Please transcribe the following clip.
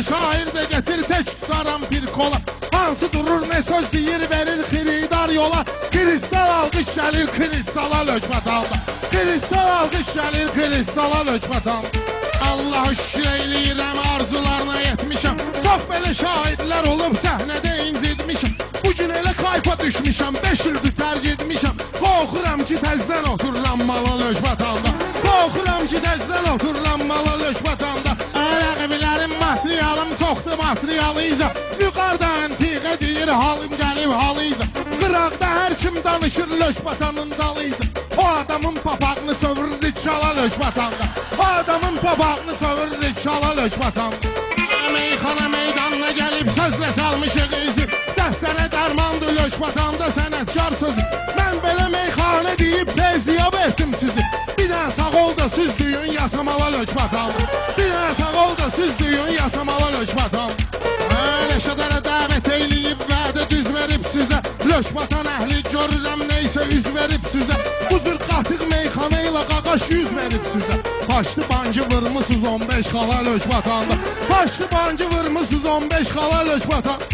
şair de getir tek tutaram bir kola. Hansı durur ne söz deyir verir xiridar yola. Kristal alqış gəlir kristala lökmətanda. Kristal alqış gəlir kristala lökmətanda. Allah şükür eyləyirəm arzularına yetmişəm. Çox belə şahidlər olub səhnədə incitmişəm. Bugün elə kayfa düşmüşəm 5 ildir tərk etmişəm. Qorxuram ki təzdən otururam mala lökmətanda. Qorxuram ki təzdən otururam mala lökmətanda. Rəqiblərim materialım çoxdur materialıyca. Yuqarda antiqə deyir halım gəlib halıyca. Qıraqda hər kim danışır lökmətanın dalıyca. O adamın papağını sövrürdük şala lökmətanda. O adamın papağını sövrürdük şala lökmətanda. Meyxana meydanına gəlib sözlə salmışıq izi. Dəftərə dərmandır lökmətanda sənətkar sözü. Mən belə meyxana deyib teziyab etdim sizi. Bir dənə sağ ol da siz düyün yasamala lökmətanda. Bir dənə sağ ol da siz düyün yasamala lökmətanda. Neşədərə dəvət eyləyib vədə düz verib sizə. Lökmətan əhli görürəm neysə üz verib sizə. Bu cür qatıq meyxana ilə qaqaş yüz verib sizə. Taşlı bancı vırmısız 15 xala lökmətanda. Taşlı bancı vırmısız 15 xala lökmətanda.